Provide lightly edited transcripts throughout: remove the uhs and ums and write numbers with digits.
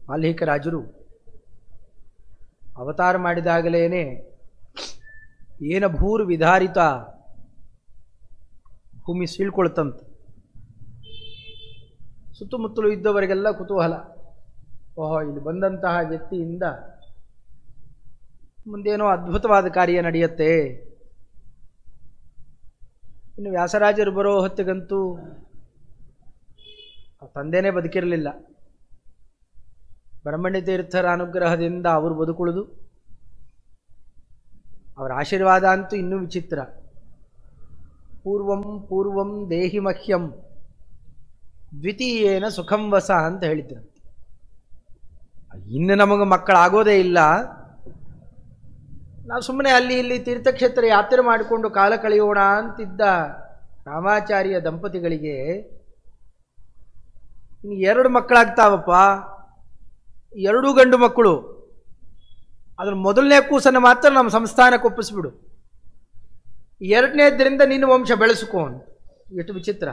ಮಾಲ್ಹಿಕ ರಾಜರು ಅವತಾರ ಮಾಡಿದಾಗಲೇನೆ ಏನ ಭೂರ್ ವಿಧಾರಿತ ಭೂಮಿ ಸೀಳ್ಕೊಳ್ತಂತೆ. ಸುತ್ತಮುತ್ತಲು ಇದ್ದವರಿಗೆಲ್ಲ ಕುತೂಹಲ, ಓಹೋ ಇಲ್ಲಿ ಬಂದಂತಹ ವ್ಯಕ್ತಿಯಿಂದ ಮುಂದೇನೋ ಅದ್ಭುತವಾದ ಕಾರ್ಯ ನಡೆಯುತ್ತೆ. ಇನ್ನು ವ್ಯಾಸರಾಜರು ಬರೋ ಹೊತ್ತಿಗಂತೂ ತಂದೆನೇ ಬದುಕಿರಲಿಲ್ಲ. ಬ್ರಹ್ಮಣ್ಯ ತೀರ್ಥರ ಅನುಗ್ರಹದಿಂದ ಅವರು ಬದುಕುಳಿದು ಅವರ ಆಶೀರ್ವಾದ ಅಂತೂ ಇನ್ನೂ ವಿಚಿತ್ರ. ಪೂರ್ವಂ ಪೂರ್ವಂ ದೇಹಿ ಮಹ್ಯಂ ದ್ವಿತೀಯೇನ ಸುಖಂ ವಸ ಅಂತ ಹೇಳಿದ್ರು. ಇನ್ನು ನಮಗೆ ಮಕ್ಕಳಾಗೋದೇ ಇಲ್ಲ, ನಾವು ಸುಮ್ಮನೆ ಅಲ್ಲಿ ಇಲ್ಲಿ ತೀರ್ಥಕ್ಷೇತ್ರ ಯಾತ್ರೆ ಮಾಡಿಕೊಂಡು ಕಾಲ ಕಳೆಯೋಣ ಅಂತಿದ್ದ ರಾಮಾಚಾರ್ಯ ದಂಪತಿಗಳಿಗೆ ಇನ್ನು 2 ಮಕ್ಕಳಾಗ್ತಾವಪ್ಪ, 2 ಗಂಡು ಮಕ್ಕಳು. ಅದ್ರ ಮೊದಲನೇ ಕೂಸನ್ನು ಮಾತ್ರ ನಮ್ಮ ಸಂಸ್ಥಾನಕ್ಕೆ ಒಪ್ಪಿಸ್ಬಿಡು, 2ನೇದ್ರಿಂದ ನಿನ್ನ ವಂಶ ಬೆಳೆಸ್ಕೋ ಅಂತ. ಎಷ್ಟು ವಿಚಿತ್ರ!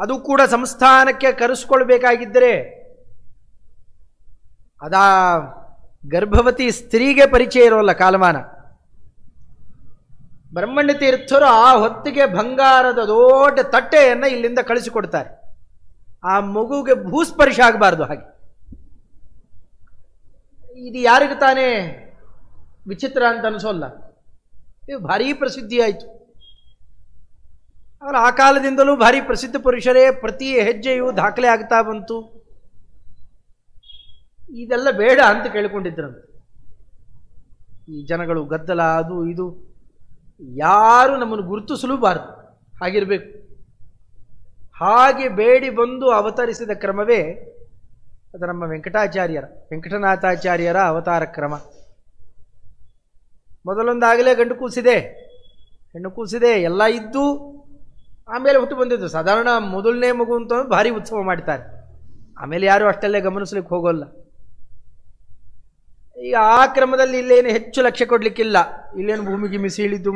ಅದು ಕೂಡ ಸಂಸ್ಥಾನಕ್ಕೆ ಕರೆಸ್ಕೊಳ್ಬೇಕಾಗಿದ್ದರೆ ಅದಾ ಗರ್ಭವತಿ ಸ್ತ್ರೀಗೆ ಪರಿಚಯ ಇರೋಲ್ಲ ಕಾಲಮಾನ. ಬ್ರಹ್ಮಣ್ಯ ತೀರ್ಥರು ಆ ಹೊತ್ತಿಗೆ ಬಂಗಾರದ ದೊಡ್ಡ ತಟ್ಟೆಯನ್ನು ಇಲ್ಲಿಂದ ಕಳಿಸಿಕೊಡ್ತಾರೆ. ಆ ಮಗುಗೆ ಭೂಸ್ಪರ್ಶ ಆಗಬಾರ್ದು. ಹಾಗೆ ಇದು ಯಾರಿಗೆ ತಾನೇ ವಿಚಿತ್ರ ಅಂತ ಅನಿಸೋಲ್ಲ. ಇದು ಭಾರೀ ಪ್ರಸಿದ್ಧಿ ಆಯಿತು. ಆಮೇಲೆ ಆ ಕಾಲದಿಂದಲೂ ಭಾರಿ ಪ್ರಸಿದ್ಧ ಪುರುಷರೇ ಪ್ರತಿ ಹೆಜ್ಜೆಯೂ ದಾಖಲೆ ಆಗ್ತಾ ಬಂತು. ಇದೆಲ್ಲ ಬೇಡ ಅಂತ ಕೇಳಿಕೊಂಡಿದ್ರಂತೆ ಈ ಜನಗಳು. ಗದ್ದಲ ಅದು ಇದು, ಯಾರು ನಮ್ಮನ್ನು ಗುರುತಿಸಲೂಬಾರದು, ಹಾಗಿರಬೇಕು. ಹಾಗೆ ಬೇಡಿ ಬಂದು ಅವತರಿಸಿದ ಕ್ರಮವೇ ಅದು ನಮ್ಮ ವೆಂಕಟನಾಥಾಚಾರ್ಯರ ಅವತಾರ ಕ್ರಮ. ಮೊದಲೊಂದಾಗಲೇ ಗಂಡು ಕೂಸಿದೆ, ಹೆಣ್ಣು ಕೂಸಿದೆ, ಎಲ್ಲ ಇದ್ದು ಆಮೇಲೆ ಹುಟ್ಟು ಬಂದಿದ್ದು. ಸಾಧಾರಣ ಮೊದಲನೇ ಮಗು ಅಂತ ಭಾರಿ ಉತ್ಸವ ಮಾಡ್ತಾರೆ, ಆಮೇಲೆ ಯಾರು ಅಷ್ಟಲ್ಲೇ ಗಮನಿಸ್ಲಿಕ್ಕೆ ಹೋಗೋಲ್ಲ. ಈಗ ಆ ಕ್ರಮದಲ್ಲಿ ಇಲ್ಲೇನು ಹೆಚ್ಚು ಲಕ್ಷ್ಯ ಕೊಡಲಿಕ್ಕಿಲ್ಲ. ಇಲ್ಲೇನು ಭೂಮಿಗೆ ಮಿಸಿಳಿದ್ದು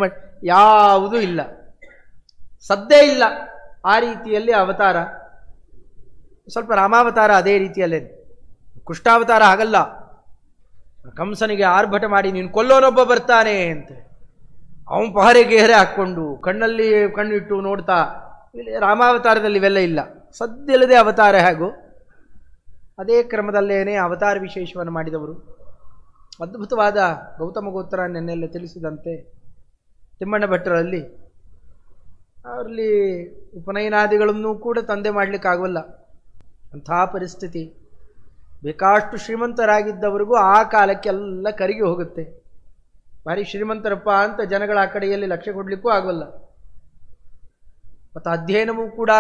ಯಾವುದೂ ಇಲ್ಲ, ಸದ್ದೇ ಇಲ್ಲ. ಆ ರೀತಿಯಲ್ಲಿ ಅವತಾರ. ಸ್ವಲ್ಪ ರಾಮಾವತಾರ ಅದೇ ರೀತಿಯಲ್ಲೇ. ಕೃಷ್ಣಾವತಾರ ಹಾಗಲ್ಲ. ಕಂಸನಿಗೆ ಆರ್ಭಟ ಮಾಡಿ ನೀನು ಕೊಲ್ಲೋನೊಬ್ಬ ಬರ್ತಾನೆ ಅಂತ ಅವನು ಪಹರೆಗೆ ಹಾಕ್ಕೊಂಡು ಕಣ್ಣಲ್ಲಿ ಕಣ್ಣಿಟ್ಟು ನೋಡ್ತಾ. ಇಲ್ಲಿ ರಾಮಾವತಾರದಲ್ಲಿ ಇವೆಲ್ಲ ಇಲ್ಲ, ಸದ್ದಿಲ್ಲದೆ ಅವತಾರ ಹೇಗೋ ಅದೇ ಕ್ರಮದಲ್ಲೇನೆ ಅವತಾರ ವಿಶೇಷವನ್ನು ಮಾಡಿದವರು. ಅದ್ಭುತವಾದ ಗೌತಮ ಗೋತ್ರ ನೆನ್ನೆಲ್ಲ ತಿಳಿಸಿದಂತೆ ತಿಮ್ಮಣ್ಣ ಭಟ್ಟರಲ್ಲಿ ಅವರಲ್ಲಿ ಉಪನಯನಾದಿಗಳನ್ನು ಕೂಡ ತಂದೆ ಮಾಡಲಿಕ್ಕಾಗಲ್ಲ. ಅಂಥ ಪರಿಸ್ಥಿತಿ. ಬೇಕಾಷ್ಟು ಶ್ರೀಮಂತರಾಗಿದ್ದವರಿಗೂ ಆ ಕಾಲಕ್ಕೆಲ್ಲ ಕರಗಿ ಹೋಗುತ್ತೆ. ಭಾರಿ ಶ್ರೀಮಂತರಪ್ಪ ಅಂತ ಜನಗಳ ಆ ಕಡೆಯಲ್ಲಿ ಲಕ್ಷ್ಯ ಕೊಡಲಿಕ್ಕೂ ಆಗೋಲ್ಲ. ಮತ್ತು ಅಧ್ಯಯನವೂ ಕೂಡ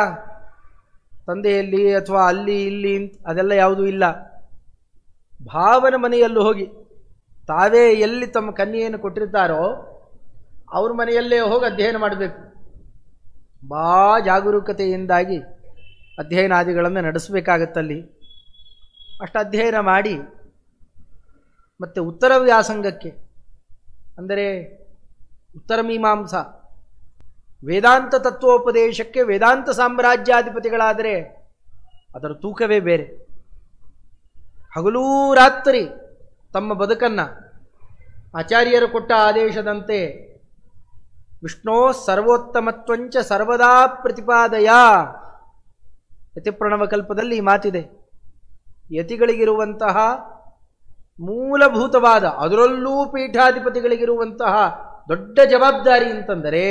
ತಂದೆಯಲ್ಲಿ ಅಥವಾ ಅಲ್ಲಿ ಇಲ್ಲಿ ಅದೆಲ್ಲ ಯಾವುದೂ ಇಲ್ಲ. ಭಾವನ ಮನೆಯಲ್ಲೂ ಹೋಗಿ ತಾವೇ ಎಲ್ಲಿ ತಮ್ಮ ಕನ್ಯೆಯನ್ನು ಕೊಟ್ಟಿರ್ತಾರೋ ಅವ್ರ ಮನೆಯಲ್ಲೇ ಹೋಗಿ ಅಧ್ಯಯನ ಮಾಡಬೇಕು. ಜಾಗರೂಕತೆಯಿಂದಾಗಿ ಅಧ್ಯಯನಾದಿಗಳನ್ನು ನಡೆಸಬೇಕಾಗತ್ತಲ್ಲಿ. ಅಷ್ಟು ಅಧ್ಯಯನ ಮಾಡಿ ಮತ್ತು ಉತ್ತರ ವ್ಯಾಸಂಗಕ್ಕೆ, ಅಂದರೆ ಉತ್ತರ ಮೀಮಾಂಸಾ ವೇದಾಂತ ತತ್ವೋಪದೇಶಕ್ಕೆ ವೇದಾಂತ ಸಾಮ್ರಾಜ್ಯಾಧಿಪತಿಗಳಾದರೆ ಅದರ ತೂಕವೇ ಬೇರೆ. ಹಗಲೂ ರಾತ್ರಿ ತಮ್ಮ ಬದುಕನ್ನು ಆಚಾರ್ಯರು ಕೊಟ್ಟ ಆದೇಶದಂತೆ ವಿಷ್ಣೋ ಸರ್ವೋತ್ತಮತ್ವಂಚ ಸರ್ವದಾ ಪ್ರತಿಪಾದಯ. ಯತಿಪ್ರಣವಕಲ್ಪದಲ್ಲಿ ಈ ಮಾತಿದೆ. ಯತಿಗಳಿಗಿರುವಂತಹ ಮೂಲಭೂತವಾದ, ಅದರಲ್ಲೂ ಪೀಠಾಧಿಪತಿಗಳಿಗಿರುವಂತಹ ದೊಡ್ಡ ಜವಾಬ್ದಾರಿ ಅಂತಂದರೆ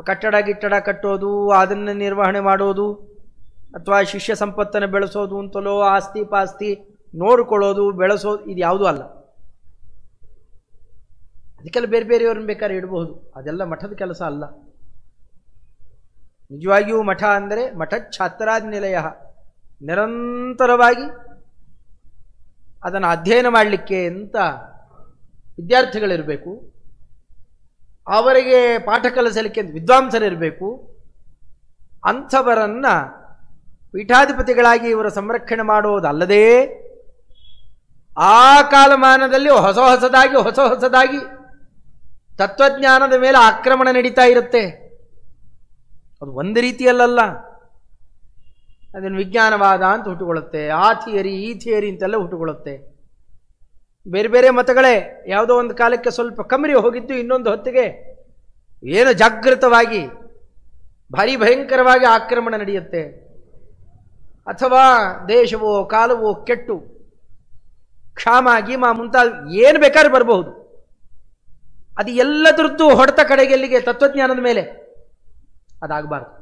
ಕಟ್ಟಡ ಗಿಟ್ಟಡ ಕಟ್ಟೋದು, ಅದನ್ನು ನಿರ್ವಹಣೆ ಮಾಡೋದು, ಅಥವಾ ಶಿಷ್ಯ ಸಂಪತ್ತನ್ನು ಬೆಳೆಸೋದು ಅಂತಲೋ ಆಸ್ತಿ ಪಾಸ್ತಿ ನೋಡಿಕೊಳ್ಳೋದು ಬೆಳೆಸೋದು, ಇದು ಯಾವುದೂ ಅಲ್ಲ. ಅದಕ್ಕೆಲ್ಲ ಬೇರೆ ಬೇರೆಯವ್ರನ್ನ ಬೇಕಾದ್ರೆ ಇಡಬಹುದು, ಅದೆಲ್ಲ ಮಠದ ಕೆಲಸ ಅಲ್ಲ. ನಿಜವಾಗಿಯೂ ಮಠ ಅಂದರೆ ಮಠಛಾತ್ರಾದಿ ನಿಲಯ. ನಿರಂತರವಾಗಿ ಅದನ್ನು ಅಧ್ಯಯನ ಮಾಡಲಿಕ್ಕೆ ಅಂತ ವಿದ್ಯಾರ್ಥಿಗಳಿರಬೇಕು, ಅವರಿಗೆ ಪಾಠ ಕಲಿಸಲಿಕ್ಕೆ ವಿದ್ವಾಂಸರಿರಬೇಕು. ಅಂಥವರನ್ನು ಪೀಠಾಧಿಪತಿಗಳಾಗಿ ಇವರ ಸಂರಕ್ಷಣೆ ಮಾಡೋದಲ್ಲದೆ ಆ ಕಾಲಮಾನದಲ್ಲಿ ಹೊಸ ಹೊಸದಾಗಿ ತತ್ವಜ್ಞಾನದ ಮೇಲೆ ಆಕ್ರಮಣ ನಡೀತಾ ಇರುತ್ತೆ. ಅದು ಒಂದು ರೀತಿಯಲ್ಲ. ಅದನ್ನು ವಿಜ್ಞಾನವಾದ ಅಂತ ಹುಟ್ಟುಕೊಳ್ಳುತ್ತೆ, ಆ ಥಿಯರಿ ಈ ಥಿಯರಿ ಅಂತೆಲ್ಲ ಹುಟ್ಟುಕೊಳ್ಳುತ್ತೆ. ಬೇರೆ ಬೇರೆ ಮತಗಳೇ ಯಾವುದೋ ಒಂದು ಕಾಲಕ್ಕೆ ಸ್ವಲ್ಪ ಕಮ್ಮಿ ಹೋಗಿದ್ದು ಇನ್ನೊಂದು ಹೊತ್ತಿಗೆ ಏನು ಜಾಗೃತವಾಗಿ ಭಾರಿ ಭಯಂಕರವಾಗಿ ಆಕ್ರಮಣ ನಡೆಯುತ್ತೆ. ಅಥವಾ ದೇಶವೋ ಕಾಲವೋ ಕೆಟ್ಟು ಕ್ಷಾಮ ಗೀಮ ಮುಂತಾದ ಏನು ಬೇಕಾದ್ರೂ ಬರಬಹುದು. ಅದು ಎಲ್ಲದರದ್ದು ಹೊಡೆತ ಕಡೆಗೆಲ್ಲಿಗೆ ತತ್ವಜ್ಞಾನದ ಮೇಲೆ. ಅದಾಗಬಾರ್ದು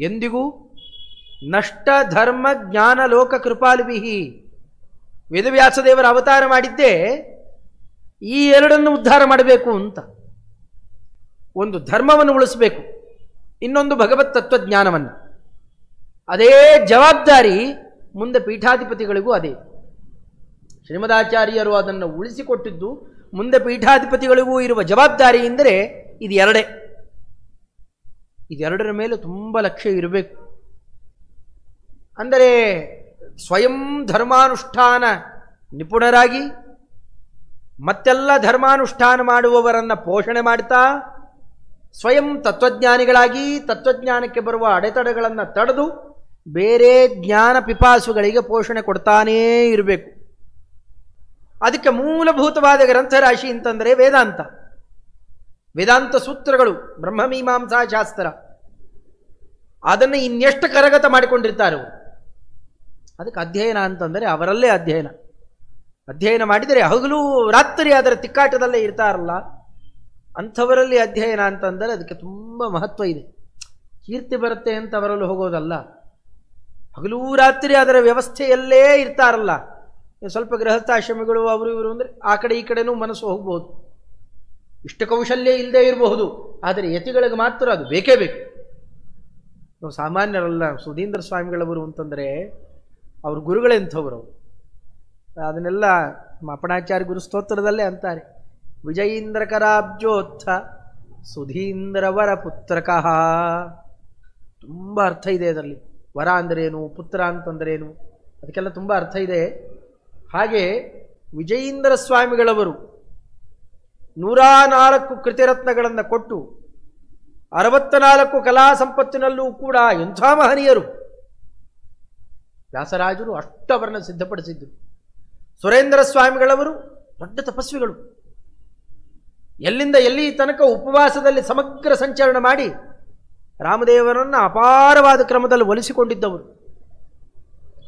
ಎಂದಿಗೂ. ನಷ್ಟ ಧರ್ಮ ಜ್ಞಾನ ಲೋಕ ಕೃಪಾಲುಬಿಹಿ. ವೇದವ್ಯಾಸದೇವರ ಅವತಾರ ಮಾಡಿದ್ದೇ ಈ ಎರಡನ್ನು ಉದ್ಧಾರ ಮಾಡಬೇಕು ಅಂತ. ಒಂದು ಧರ್ಮವನ್ನು ಉಳಿಸಬೇಕು, ಇನ್ನೊಂದು ಭಗವತ್ ತತ್ವಜ್ಞಾನವನ್ನು. ಅದೇ ಜವಾಬ್ದಾರಿ ಮುಂದೆ ಪೀಠಾಧಿಪತಿಗಳಿಗೂ ಅದೇ. ಶ್ರೀಮದಾಚಾರ್ಯರು ಅದನ್ನು ಉಳಿಸಿಕೊಟ್ಟಿದ್ದು ಮುಂದೆ ಪೀಠಾಧಿಪತಿಗಳಿಗೂ ಇರುವ ಜವಾಬ್ದಾರಿ ಎಂದರೆ ಇದು ಎರಡೇ. ಇದೆರಡರ ಮೇಲೆ ತುಂಬ ಲಕ್ಷ್ಯ ಇರಬೇಕು. ಅಂದರೆ ಸ್ವಯಂ ಧರ್ಮಾನುಷ್ಠಾನ ನಿಪುಣರಾಗಿ ಮತ್ತೆಲ್ಲ ಧರ್ಮಾನುಷ್ಠಾನ ಮಾಡುವವರನ್ನು ಪೋಷಣೆ ಮಾಡ್ತಾ, ಸ್ವಯಂ ತತ್ವಜ್ಞಾನಿಗಳಾಗಿ ತತ್ವಜ್ಞಾನಕ್ಕೆ ಬರುವ ಅಡೆತಡೆಗಳನ್ನು ತಡೆದು ಬೇರೆ ಜ್ಞಾನ ಪಿಪಾಸುಗಳಿಗೆ ಪೋಷಣೆ ಕೊಡ್ತಾನೇ ಇರಬೇಕು. ಅದಕ್ಕೆ ಮೂಲಭೂತವಾದ ಗ್ರಂಥರಾಶಿ ಅಂತಂದರೆ ವೇದಾಂತ. ವೇದಾಂತ ಸೂತ್ರಗಳು, ಬ್ರಹ್ಮಮೀಮಾಂಸಾ ಶಾಸ್ತ್ರ. ಅದನ್ನು ಇನ್ನೆಷ್ಟು ಕರಗತ ಮಾಡಿಕೊಂಡಿರ್ತಾರೆ ಅವರು. ಅದಕ್ಕೆ ಅಧ್ಯಯನ ಅಂತಂದರೆ ಅವರಲ್ಲೇ ಅಧ್ಯಯನ ಮಾಡಿದರೆ ಹಗಲು ರಾತ್ರಿ ಅದರ ತಿಕ್ಕಾಟದಲ್ಲೇ ಇರ್ತಾರಲ್ಲ, ಅಂಥವರಲ್ಲಿ ಅಧ್ಯಯನ ಅಂತಂದರೆ ಅದಕ್ಕೆ ತುಂಬ ಮಹತ್ವ ಇದೆ. ಕೀರ್ತಿ ಬರುತ್ತೆ ಅಂತ ಅವರಲ್ಲಿ ಹೋಗೋದಲ್ಲ, ಹಗಲೂ ರಾತ್ರಿ ಅದರ ವ್ಯವಸ್ಥೆಯಲ್ಲೇ ಇರ್ತಾರಲ್ಲ. ಸ್ವಲ್ಪ ಗೃಹಸ್ಥಾಶ್ರಮಿಗಳು ಅವರು ಇವರು ಅಂದರೆ ಆ ಕಡೆ ಈ ಕಡೆನೂ ಮನಸ್ಸು ಹೋಗ್ಬೋದು, ಇಷ್ಟ ಕೌಶಲ್ಯ ಇಲ್ಲದೆ ಇರಬಹುದು. ಆದರೆ ಯತಿಗಳಿಗೆ ಮಾತ್ರ ಅದು ಬೇಕೇ ಬೇಕು. ನಾವು ಸಾಮಾನ್ಯರಲ್ಲ. ಸುಧೀಂದ್ರ ಸ್ವಾಮಿಗಳವರು ಅಂತಂದರೆ ಅವ್ರ ಗುರುಗಳೆಂಥವರು. ಅದನ್ನೆಲ್ಲ ಅಪಣಾಚಾರ್ಯ ಗುರು ಸ್ತೋತ್ರದಲ್ಲೇ ಅಂತಾರೆ. ವಿಜಯೀಂದ್ರ ಕರಾಬ್ಜೋತ್ಥ ಸುಧೀಂದ್ರವರ ಪುತ್ರಕಃ. ತುಂಬ ಅರ್ಥ ಇದೆ ಅದರಲ್ಲಿ. ವರ ಅಂದ್ರೇನು, ಪುತ್ರ ಅಂತಂದ್ರೇನು, ಅದಕ್ಕೆಲ್ಲ ತುಂಬ ಅರ್ಥ ಇದೆ. ಹಾಗೆ ವಿಜಯೀಂದ್ರ ಸ್ವಾಮಿಗಳವರು 104 ಕೃತಿರತ್ನಗಳನ್ನು ಕೊಟ್ಟು 64 ಕಲಾ ಸಂಪತ್ತಿನಲ್ಲೂ ಕೂಡ ಎಂಥ ಮಹನೀಯರು. ವ್ಯಾಸರಾಜರು ಅಷ್ಟು ಅವರನ್ನು ಸಿದ್ಧಪಡಿಸಿದ್ದರು. ಸುರೇಂದ್ರ ಸ್ವಾಮಿಗಳವರು ದೊಡ್ಡ ತಪಸ್ವಿಗಳು. ಎಲ್ಲಿಂದ ಎಲ್ಲಿ ತನಕ ಉಪವಾಸದಲ್ಲಿ ಸಮಗ್ರ ಸಂಚರಣ ಮಾಡಿ ರಾಮದೇವರನ್ನು ಅಪಾರವಾದ ಕ್ರಮದಲ್ಲಿ ಒಲಿಸಿಕೊಂಡಿದ್ದವರು.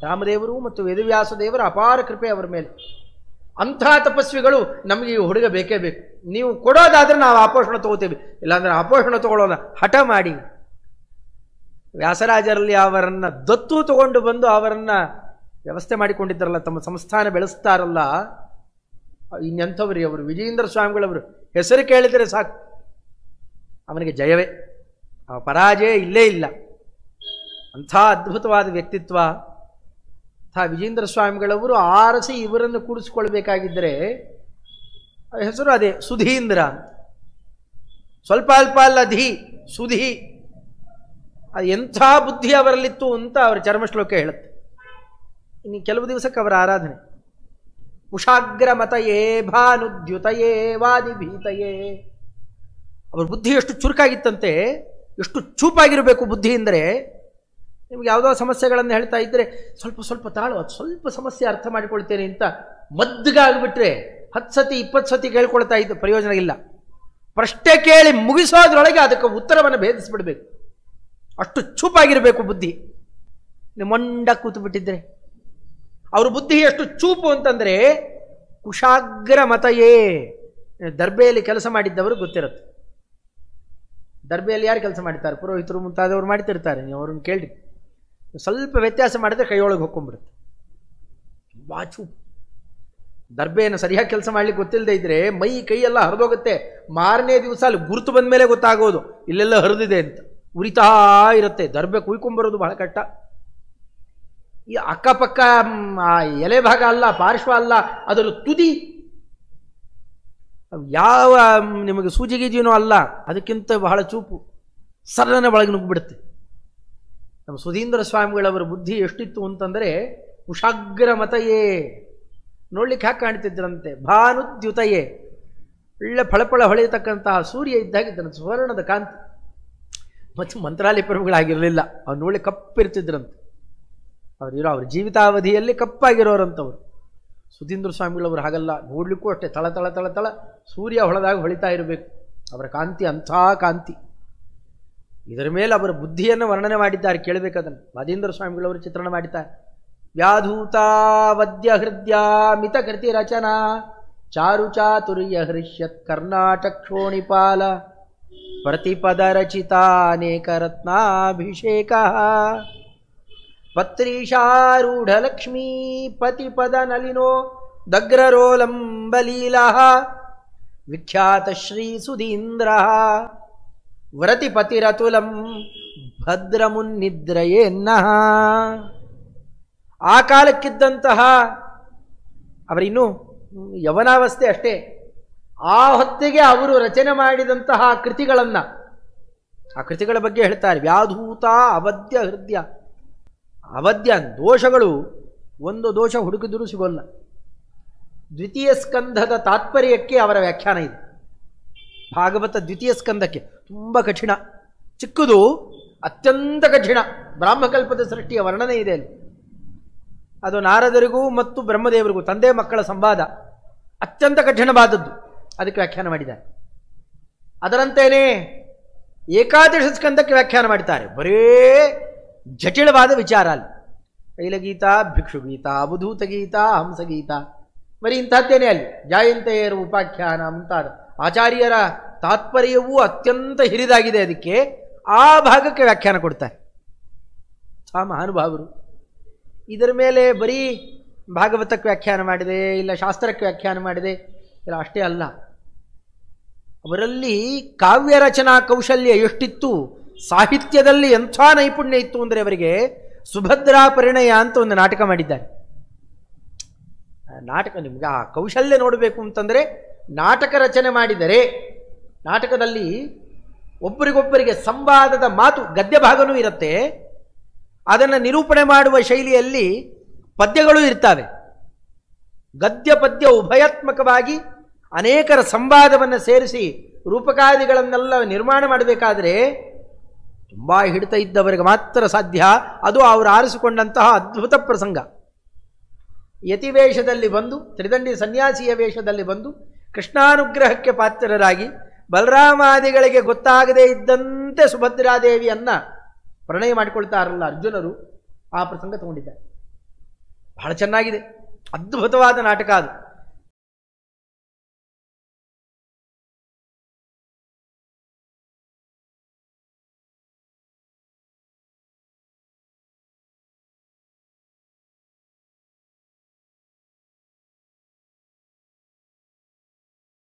ರಾಮದೇವರು ಮತ್ತು ವೇದವ್ಯಾಸ ದೇವರ ಅಪಾರ ಕೃಪೆ ಅವರ ಮೇಲೆ. ಅಂಥ ತಪಸ್ವಿಗಳು ನಮಗೆ ಈ ಹುಡುಗ ಬೇಕೇ ಬೇಕು. ನೀವು ಕೊಡೋದಾದರೆ ನಾವು ಆಪೋಷಣ ತಗೋತೇವೆ, ಇಲ್ಲಾಂದರೆ ಆಪೋಷಣ ತಗೊಳ್ಳೋಣ ಹಠ ಮಾಡಿ ವ್ಯಾಸರಾಜರಲ್ಲಿ ಅವರನ್ನು ದತ್ತು ತಗೊಂಡು ಬಂದು ಅವರನ್ನು ವ್ಯವಸ್ಥೆ ಮಾಡಿಕೊಂಡಿದ್ದಾರಲ್ಲ, ತಮ್ಮ ಸಂಸ್ಥಾನ ಬೆಳೆಸ್ತಾರಲ್ಲ, ಇನ್ನೆಂಥವ್ರಿ ಅವರು. ವಿಜಯೇಂದ್ರ ಸ್ವಾಮಿಗಳವರು ಹೆಸರು ಕೇಳಿದರೆ ಸಾಕು ಅವನಿಗೆ ಜಯವೇ, ಪರಾಜಯ ಇಲ್ಲೇ ಇಲ್ಲ. ಅಂಥ ಅದ್ಭುತವಾದ ವ್ಯಕ್ತಿತ್ವ. ವಿಜೇಂದ್ರ ಸ್ವಾಮಿಗಳವರು ಆರಸಿ ಇವರನ್ನು ಕೂಡಿಸ್ಕೊಳ್ಬೇಕಾಗಿದ್ದರೆ ಹೆಸರು ಅದೇ ಸುಧೀಂದ್ರ. ಸ್ವಲ್ಪ ಅಲ್ಪ ಅಲ್ಲ, ಧಿ ಸುಧಿ. ಅದು ಎಂಥ ಬುದ್ಧಿ ಅವರಲ್ಲಿತ್ತು ಅಂತ ಅವರ ಚರ್ಮಶ್ಲೋಕ ಹೇಳುತ್ತೆ. ಇನ್ನು ಕೆಲವು ದಿವಸಕ್ಕೆ ಅವರ ಆರಾಧನೆ. ಕುಶಾಗ್ರ ಮತಯೇ ಭಾನುದ್ಯುತಯೇ ವಾದಿಭೀತಯೇ. ಅವ್ರ ಬುದ್ಧಿ ಎಷ್ಟು ಚುರುಕಾಗಿತ್ತಂತೆ, ಎಷ್ಟು ಚೂಪಾಗಿರಬೇಕು ಬುದ್ಧಿ ಅಂದರೆ. ನಿಮ್ಗೆ ಯಾವುದೋ ಸಮಸ್ಯೆಗಳನ್ನು ಹೇಳ್ತಾ ಇದ್ದರೆ ಸ್ವಲ್ಪ ಸ್ವಲ್ಪ ತಾಳು, ಅದು ಸ್ವಲ್ಪ ಸಮಸ್ಯೆ ಅರ್ಥ ಮಾಡಿಕೊಳ್ತೇನೆ ಅಂತ ಮದ್ದುಗಾಗ್ಬಿಟ್ರೆ 10 ಸತಿ 20 ಸತಿ ಕೇಳ್ಕೊಳ್ತಾ ಇದ್ದು ಪ್ರಯೋಜನ ಇಲ್ಲ. ಪ್ರಶ್ನೆ ಕೇಳಿ ಮುಗಿಸೋದ್ರೊಳಗೆ ಅದಕ್ಕೆ ಉತ್ತರವನ್ನು ಭೇದಿಸಿಬಿಡ್ಬೇಕು. ಅಷ್ಟು ಚೂಪಾಗಿರಬೇಕು ಬುದ್ಧಿ. ಮೊಂಡ ಕೂತು ಬಿಟ್ಟಿದ್ರೆ ಅವ್ರ ಬುದ್ಧಿ ಎಷ್ಟು ಚೂಪು ಅಂತಂದರೆ ಕುಶಾಗ್ರ ಮತಯೇ. ದರ್ಬೆಯಲ್ಲಿ ಕೆಲಸ ಮಾಡಿದ್ದವರು ಗೊತ್ತಿರುತ್ತೆ. ದರ್ಬೆಯಲ್ಲಿ ಯಾರು ಕೆಲಸ ಮಾಡ್ತಾರೆ? ಪುರೋಹಿತರು ಮುಂತಾದವರು ಮಾಡ್ತಿರ್ತಾರೆ. ನೀವು ಅವ್ರನ್ನ ಕೇಳಿ, ಸ್ವಲ್ಪ ವ್ಯತ್ಯಾಸ ಮಾಡಿದ್ರೆ ಕೈಯೊಳಗೆ ಹೊಕ್ಕೊಂಡ್ಬಿಡುತ್ತೆ. ತುಂಬ ಚೂಪು. ದರ್ಬೆಯನ್ನು ಸರಿಯಾಗಿ ಕೆಲಸ ಮಾಡ್ಲಿಕ್ಕೆ ಗೊತ್ತಿಲ್ಲದೆ ಇದ್ರೆ ಮೈ ಕೈಯೆಲ್ಲ ಹರಿದೋಗುತ್ತೆ. ಮಾರನೇ ದಿವಸ ಅಲ್ಲಿ ಗುರುತು ಬಂದ ಮೇಲೆ ಗೊತ್ತಾಗೋದು ಇಲ್ಲೆಲ್ಲ ಹರಿದಿದೆ ಅಂತ. ಉರಿತಾ ಇರುತ್ತೆ. ದರ್ಬೆ ಕುಯ್ಕೊಂಬರೋದು ಬಹಳ ಕಷ್ಟ. ಈ ಅಕ್ಕಪಕ್ಕ ಎಲೆ ಭಾಗ ಅಲ್ಲ, ಪಾರ್ಶ್ವ ಅಲ್ಲ, ಅದರ ತುದಿ ಯಾವ ನಿಮಗೆ ಸೂಜಿಗೀಜಿನೂ ಅಲ್ಲ, ಅದಕ್ಕಿಂತ ಬಹಳ ಚೂಪು. ಸರಳನ ಒಳಗೆ ನುಗ್ಗಿಬಿಡುತ್ತೆ. ನಮ್ಮ ಸುಧೀಂದ್ರ ಸ್ವಾಮಿಗಳವರ ಬುದ್ಧಿ ಎಷ್ಟಿತ್ತು ಅಂತಂದರೆ ಕುಶಾಗ್ರ ಮತಯೇ. ನೋಡ್ಲಿಕ್ಕೆ ಹ್ಯಾಕೆ ಕಾಣ್ತಿದ್ರಂತೆ? ಮತ್ತು ಮಂತ್ರಾಲಯ ಪ್ರಭುಗಳಾಗಿರಲಿಲ್ಲ. ಅವ್ರು ನೋಡಿ ಕಪ್ಪಿರ್ತಿದ್ರಂತೆ. ಅವ್ರ ಜೀವಿತಾವಧಿಯಲ್ಲಿ ಕಪ್ಪಾಗಿರೋರಂಥವ್ರು. ಸುಧೀಂದ್ರ ಸ್ವಾಮಿಗಳವರು ಹಾಗಲ್ಲ, ನೋಡ್ಲಿಕ್ಕೂ ಅಷ್ಟೇ ತಳ ತಳ ತಳ ತಳ ಸೂರ್ಯ ಹೊಳೆದಾಗ ಹೊಳಿತಾ ಇರಬೇಕು. ಅವರ ಕಾಂತಿ ಅಂಥ ಕಾಂತಿ. ಇದರ ಮೇಲೆ ಅವರ ಬುದ್ಧಿಯನ್ನು ವರ್ಣನೆ ಮಾಡಿದ್ದಾರೆ, ಕೇಳಬೇಕದನ್ನು. ವಾದೀಂದ್ರ ಸ್ವಾಮಿಗಳವರು ಚಿತ್ರಣ ಮಾಡಿದ್ದಾರೆ. ವ್ಯಾಧೂತಾವದ್ಯ ಹೃದಯ ಮಿತ ಕೃತಿ ರಚನಾ ಚಾರು ಚಾತುರ್ಯ ಹೃಷ್ಯತ್ ಕರ್ನಾಟಕ ಕ್ಷೋಣಿಪಾಲ ಪ್ರತಿಪದ ರಚಿತಾನೇಕ ರತ್ನಾಭಿಷೇಕ ಪತ್ರೀಶಾರೂಢ ಲಕ್ಷ್ಮೀ ಪತಿಪದ ನಲಿನೋ ದಗ್ರರೋಲಂಬಲೀಲಾ ವಿಖ್ಯಾತ ಶ್ರೀ ಸುಧೀಂದ್ರ ವ್ರತಿಪತಿರತುಲಂ ಭದ್ರಮುನ್ನಿದ್ರಯೇನ್ನಃ. ಆ ಕಾಲಕ್ಕಿದ್ದಂತಹ ಅವರಿನ್ನೂ ಯವನಾವಸ್ಥೆ ಅಷ್ಟೇ. ಆ ಹೊತ್ತಿಗೆ ಅವರು ರಚನೆ ಮಾಡಿದಂತಹ ಕೃತಿಗಳನ್ನು, ಆ ಕೃತಿಗಳ ಬಗ್ಗೆ ಹೇಳ್ತಾರೆ. ವ್ಯಾಧೂತ ಅವಧ್ಯ ಹೃದಯ. ಅವಧ್ಯ ದೋಷಗಳು ಒಂದು ದೋಷ ಹುಡುಕಿದರೂ ಸಿಗೋಲ್ಲ. ದ್ವಿತೀಯ ಸ್ಕಂಧದ ತಾತ್ಪರ್ಯಕ್ಕೆ ಅವರ ವ್ಯಾಖ್ಯಾನ ಇದೆ. ಭಾಗವತ ದ್ವಿತೀಯ ಸ್ಕಂದಕ್ಕೆ ತುಂಬ ಕಠಿಣ, ಚಿಕ್ಕದು, ಅತ್ಯಂತ ಕಠಿಣ. ಬ್ರಾಹ್ಮಕಲ್ಪದ ಸೃಷ್ಟಿಯ ವರ್ಣನೆ ಇದೆ ಅಲ್ಲಿ. ಅದು ನಾರದರಿಗೂ ಮತ್ತು ಬ್ರಹ್ಮದೇವರಿಗೂ ತಂದೆ ಮಕ್ಕಳ ಸಂವಾದ, ಅತ್ಯಂತ ಕಠಿಣವಾದದ್ದು. ಅದಕ್ಕೆ ವ್ಯಾಖ್ಯಾನ ಮಾಡಿದ್ದಾರೆ. ಅದರಂತೆಯೇ ಏಕಾದಶ ಸ್ಕಂದಕ್ಕೆ ವ್ಯಾಖ್ಯಾನ ಮಾಡಿದ್ದಾರೆ. ಬರೇ ಜಟಿಲವಾದ ವಿಚಾರ ಅಲ್ಲಿ. ಕೈಲಗೀತ, ಭಿಕ್ಷುಗೀತ, ಅವಧೂತ ಗೀತ, ಹಂಸಗೀತ, ಬರೀ ಇಂಥದ್ದೇನೆ ಅಲ್ಲಿ. ಜಾಯಂತೆಯರ ಉಪಾಖ್ಯಾನ ಮುಂತಾದ ಆಚಾರ್ಯರ ತಾತ್ಪರ್ಯವೂ ಅತ್ಯಂತ ಹಿರಿದಾಗಿದೆ. ಅದಕ್ಕೆ ಆ ಭಾಗಕ್ಕೆ ವ್ಯಾಖ್ಯಾನ ಕೊಡ್ತಾರೆ ಮಹಾನುಭಾವರು. ಇದರ ಮೇಲೆ ಬರೀ ಭಾಗವತಕ್ಕೆ ವ್ಯಾಖ್ಯಾನ ಮಾಡಿದೆ, ಇಲ್ಲ ಶಾಸ್ತ್ರಕ್ಕೆ ವ್ಯಾಖ್ಯಾನ ಮಾಡಿದೆ, ಇಲ್ಲ ಅಷ್ಟೇ ಅಲ್ಲ. ಅವರಲ್ಲಿ ಕಾವ್ಯ ರಚನಾ ಕೌಶಲ್ಯ ಎಷ್ಟಿತ್ತು, ಸಾಹಿತ್ಯದಲ್ಲಿ ಎಂಥ ನೈಪುಣ್ಯ ಇತ್ತು ಅಂದರೆ ಅವರಿಗೆ ಸುಭದ್ರಾ ಪರಿಣಯ ಅಂತ ಒಂದು ನಾಟಕ ಮಾಡಿದ್ದಾರೆ. ನಾಟಕ ನಿಮ್ಗೆ ಆ ಕೌಶಲ್ಯ ನೋಡಬೇಕು ಅಂತಂದರೆ ನಾಟಕ ರಚನೆ ಮಾಡಿದರೆ, ನಾಟಕದಲ್ಲಿ ಒಬ್ಬರಿಗೊಬ್ಬರಿಗೆ ಸಂವಾದದ ಮಾತು, ಗದ್ಯ ಭಾಗನೂ ಇರುತ್ತೆ. ಅದನ್ನು ನಿರೂಪಣೆ ಮಾಡುವ ಶೈಲಿಯಲ್ಲಿ ಪದ್ಯಗಳೂ ಇರ್ತವೆ. ಗದ್ಯ ಪದ್ಯ ಉಭಯಾತ್ಮಕವಾಗಿ ಅನೇಕರ ಸಂವಾದವನ್ನು ಸೇರಿಸಿ ರೂಪಕಾದಿಗಳನ್ನೆಲ್ಲ ನಿರ್ಮಾಣ ಮಾಡಬೇಕಾದರೆ ತುಂಬ ಹಿಡಿತ ಇದ್ದವರಿಗೆ ಮಾತ್ರ ಸಾಧ್ಯ. ಅದು ಅವರು ಆರಿಸಿಕೊಂಡಂತಹ ಅದ್ಭುತ ಪ್ರಸಂಗ. ಯತಿವೇಷದಲ್ಲಿ ಬಂದು, ತ್ರಿದಂಡಿ ಸನ್ಯಾಸಿಯ ವೇಷದಲ್ಲಿ ಬಂದು ಕೃಷ್ಣಾನುಗ್ರಹಕ್ಕೆ ಪಾತ್ರರಾಗಿ ಬಲರಾಮಾದಿಗಳಿಗೆ ಗೊತ್ತಾಗದೇ ಇದ್ದಂತೆ ಸುಭದ್ರಾದೇವಿಯನ್ನು ಪ್ರಣಯ ಮಾಡಿಕೊಳ್ತಾರಲ್ಲ ಅರ್ಜುನರು, ಆ ಪ್ರಸಂಗ ತಗೊಂಡಿದ್ದಾರೆ. ಬಹಳ ಚೆನ್ನಾಗಿದೆ, ಅದ್ಭುತವಾದ ನಾಟಕ ಅದು.